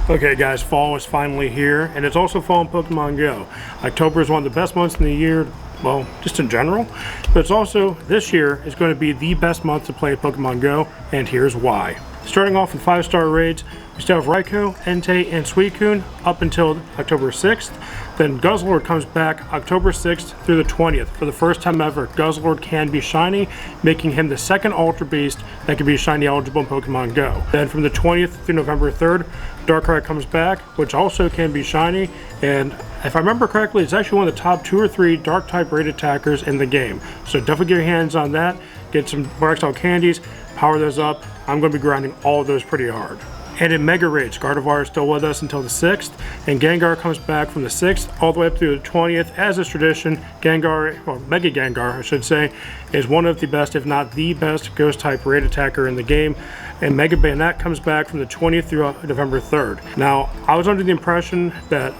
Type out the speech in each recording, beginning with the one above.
Okay guys, fall is finally here, and it's also fall in Pokemon Go. October is one of the best months in the year, well, just in general, but it's also, this year, is going to be the best month to play Pokemon Go, and here's why. Starting off with 5-star raids, we still have Raikou, Entei, and Suicune up until October 6th. Then Guzzlord comes back October 6th through the 20th. For the first time ever, Guzzlord can be shiny, making him the second Ultra Beast that can be shiny eligible in Pokemon Go. Then from the 20th through November 3rd, Darkrai comes back, which also can be shiny, and if I remember correctly, it's actually one of the top 2 or 3 Dark-type raid attackers in the game. So definitely get your hands on that, get some more XL candies, power those up. I'm going to be grinding all of those pretty hard. And in Mega Raids, Gardevoir is still with us until the 6th, and Gengar comes back from the 6th all the way up through the 20th. As is tradition, Gengar, or Mega Gengar I should say, is one of the best, if not the best, Ghost-type raid attacker in the game. And Mega Bayonet comes back from the 20th through November 3rd. Now, I was under the impression that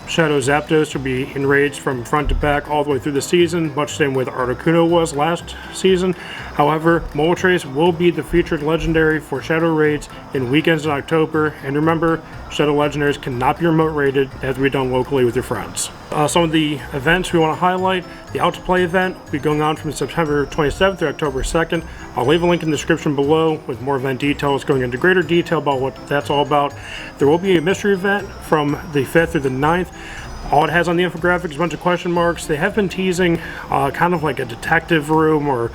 Shadow Zapdos would be in raids from front to back all the way through the season, much the same way the Articuno was last season. However, Moltres will be the featured legendary for Shadow raids in weekends in October, and remember, Shadow Legendaries cannot be remote raided, they have to be done locally with your friends. Some of the events we want to highlight: the Out to Play event will be going on from September 27th through October 2nd. I'll leave a link in the description below with more event details going into greater detail about what that's all about. There will be a mystery event from the 5th through the 9th. All it has on the infographic is a bunch of question marks. They have been teasing kind of like a detective room, or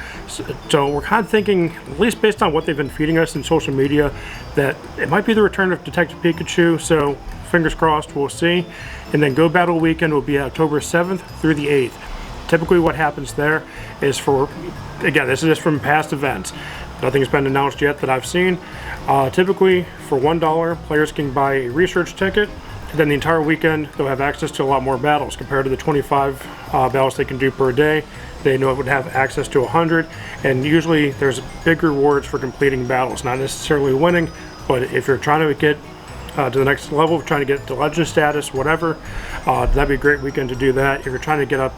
so we're kind of thinking, at least based on what they've been feeding us in social media, that it might be the return of Detective Pikachu, so fingers crossed, we'll see. And then Go Battle Weekend will be October 7th through the 8th. Typically what happens there is for, again, this is just from past events. Nothing's been announced yet that I've seen. Typically for $1, players can buy a research ticket. And then the entire weekend, they'll have access to a lot more battles compared to the 25 battles they can do per day. They know it would have access to 100, and usually there's big rewards for completing battles, not necessarily winning, but if you're trying to get to the next level, trying to get to legend status, whatever, that'd be a great weekend to do that. If you're trying to get up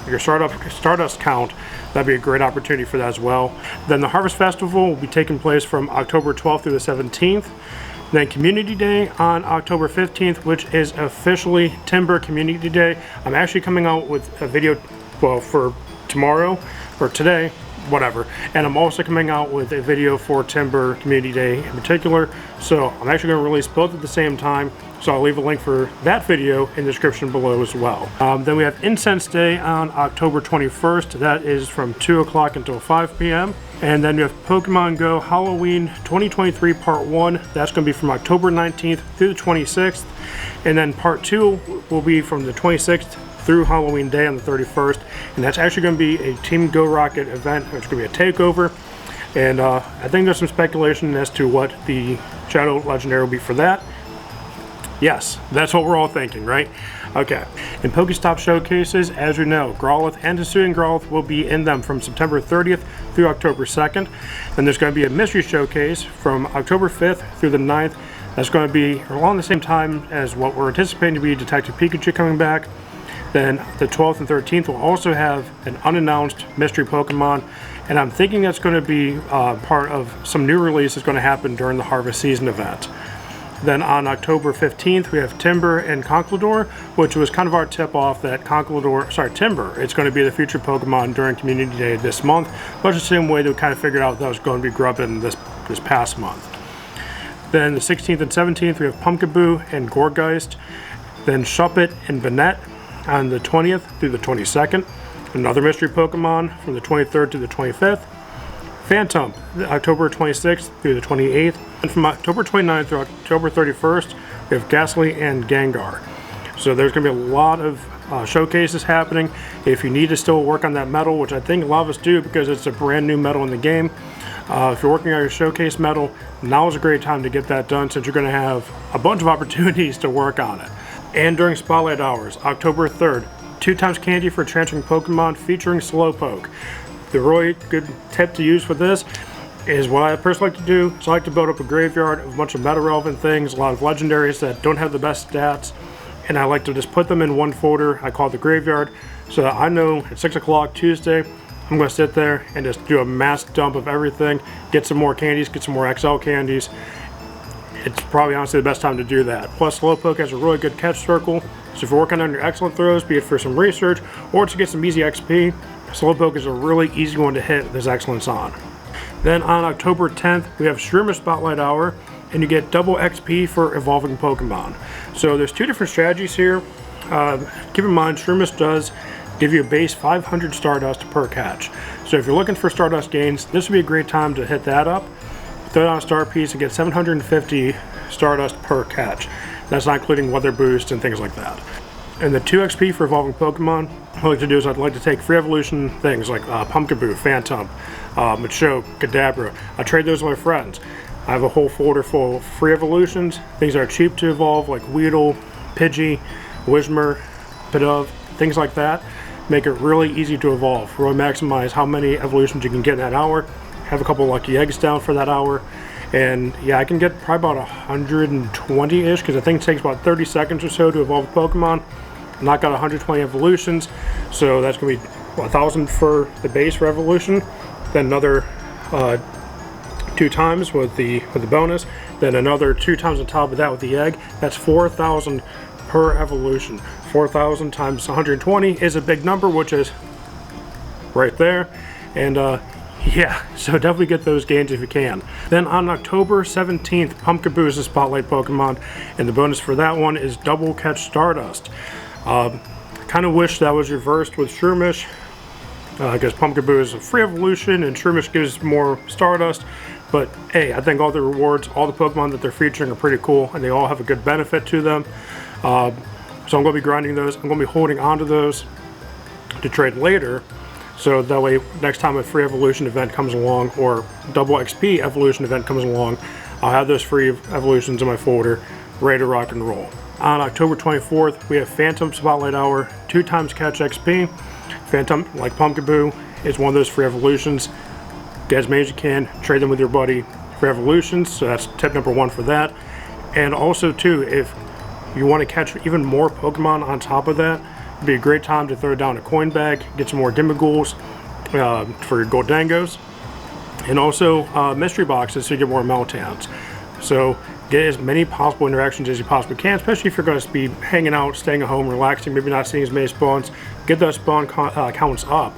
your Stardust count, that'd be a great opportunity for that as well. Then the Harvest Festival will be taking place from October 12th through the 17th. Then Community Day on October 15th, which is officially Timber Community Day. I'm actually coming out with a video, well, for tomorrow, or today, whatever. And I'm also coming out with a video for Timber Community Day in particular. So I'm actually going to release both at the same time. So I'll leave a link for that video in the description below as well. Then we have Incense Day on October 21st. That is from 2 o'clock until 5 p.m. And then we have Pokemon Go Halloween 2023 Part 1. That's going to be from October 19th through the 26th. And then Part 2 will be from the 26th through Halloween Day on the 31st. And that's actually going to be a Team Go Rocket event. It's going to be a takeover. And I think there's some speculation as to what the Shadow Legendary will be for that. Yes, that's what we're all thinking, right? Okay. In Pokestop showcases, as you know, Growlithe and Hisuian Growlithe will be in them from September 30th through October 2nd. Then there's going to be a mystery showcase from October 5th through the 9th. That's going to be along the same time as what we're anticipating to be Detective Pikachu coming back. Then the 12th and 13th will also have an unannounced mystery Pokemon, and I'm thinking that's going to be part of some new release that's going to happen during the Harvest Season event. Then on October 15th, we have Timber and Conkeldurr, which was kind of our tip-off that Timber, it's going to be the featured Pokemon during Community Day this month, much the same way that we kind of figured out that was going to be Grubbin this past month. Then the 16th and 17th, we have Pumpkaboo and Gourgeist. Then Shuppet and Banette on the 20th through the 22nd. Another mystery Pokemon from the 23rd to the 25th. Phantom, October 26th through the 28th. And from October 29th through October 31st, we have Ghastly and Gengar. So there's going to be a lot of showcases happening. If you need to still work on that medal, which I think a lot of us do because it's a brand new medal in the game, if you're working on your showcase medal, now is a great time to get that done since you're going to have a bunch of opportunities to work on it. And during Spotlight Hours, October 3rd, 2x candy for transferring Pokemon featuring Slowpoke. The really good tip to use for this is what I personally like to do. So I like to build up a graveyard of a bunch of meta-relevant things, a lot of legendaries that don't have the best stats, and I like to just put them in one folder. I call it the graveyard, so that I know at 6 o'clock Tuesday, I'm going to sit there and just do a mass dump of everything, get some more candies, get some more XL candies, it's probably honestly the best time to do that. Plus, Slowpoke has a really good catch circle, so if you're working on your excellent throws, be it for some research or to get some easy XP, Slowpoke is a really easy one to hit with his excellence on. Then on October 10th, we have Shroomish Spotlight Hour, and you get double XP for evolving Pokemon. So there's two different strategies here. Keep in mind, Shroomish does give you a base 500 Stardust per catch. So if you're looking for Stardust gains, this would be a great time to hit that up. Throw down a star piece and get 750 Stardust per catch. That's not including weather boost and things like that. And the 2 XP for evolving Pokemon, what I like to do is I'd like to take free evolution things like Pumpkaboo, Phantom, Machoke, Kadabra. I trade those with my friends. I have a whole folder full of free evolutions, things that are cheap to evolve like Weedle, Pidgey, Whismur, Pidove, things like that. Make it really easy to evolve. Really maximize how many evolutions you can get in that hour. Have a couple lucky eggs down for that hour. And yeah, I can get probably about 120-ish because I think it takes about 30 seconds or so to evolve a Pokemon. Not got 120 evolutions, so that's going to be 1,000 for the base for evolution. Then another 2 times with the bonus. Then another 2 times on top of that with the egg. That's 4,000 per evolution. 4,000 times 120 is a big number, which is right there. And yeah, so definitely get those gains if you can. Then on October 17th, Pumpkaboo is a Spotlight Pokemon, and the bonus for that one is double catch Stardust. Kind of wish that was reversed with Shroomish, because Pumpkaboo is a free evolution and Shroomish gives more Stardust. But hey, I think all the rewards, all the Pokemon that they're featuring are pretty cool, and they all have a good benefit to them. So I'm going to be grinding those. I'm going to be holding on to those to trade later. So that way, next time a free evolution event comes along or double XP evolution event comes along, I'll have those free evolutions in my folder, ready to rock and roll. On October 24th, we have Phantom Spotlight Hour, 2 times catch XP. Phantom, like Pumpkaboo, is one of those free evolutions. Get as many as you can, trade them with your buddy for evolutions, so that's tip number 1 for that. And also too, if you want to catch even more Pokemon on top of that, it'd be a great time to throw down a coin bag, get some more Dimagools for your Goldangos, and also mystery boxes so you get more Meltans. So get as many possible interactions as you possibly can, especially if you're going to be hanging out, staying at home, relaxing, maybe not seeing as many spawns. Get those spawn counts up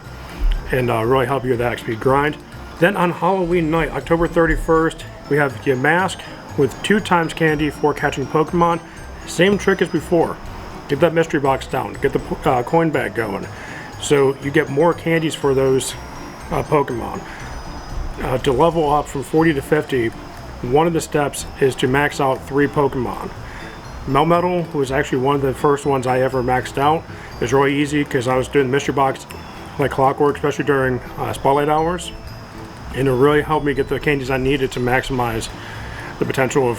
and really help you with that XP grind. Then on Halloween night, October 31st, we have your mask with 2 times candy for catching Pokemon. Same trick as before. Get that mystery box down, get the coin bag going. So you get more candies for those Pokemon. To level up from 40 to 50, one of the steps is to max out 3 Pokemon. Melmetal was actually one of the first ones I ever maxed out. It was really easy because I was doing the mystery box like clockwork, especially during spotlight hours. And it really helped me get the candies I needed to maximize the potential of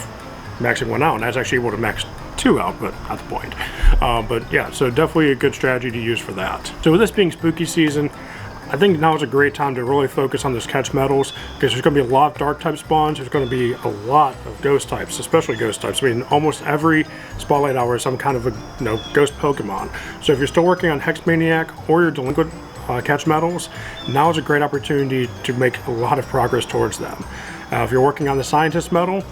maxing one out. And I was actually able to max 2 out, but not the point. But yeah, so definitely a good strategy to use for that. So with this being spooky season, I think now is a great time to really focus on those catch metals, because there's going to be a lot of dark type spawns. There's going to be a lot of ghost types, especially ghost types. I mean, almost every spotlight hour is some kind of a ghost Pokemon. So if you're still working on Hex Maniac or your delinquent catch metals, now is a great opportunity to make a lot of progress towards them. If you're working on the Scientist metal,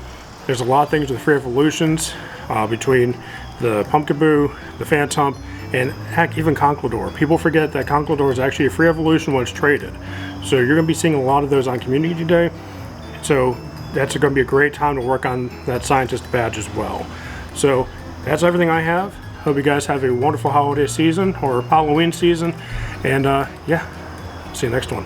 there's a lot of things with free evolutions between the Pumpkaboo, the Phantom, and heck, even Conkeldurr. People forget that Conkeldurr is actually a free evolution when it's traded. So you're going to be seeing a lot of those on Community Day. So that's going to be a great time to work on that Scientist badge as well. So that's everything I have. Hope you guys have a wonderful holiday season or Halloween season. And yeah, see you next one.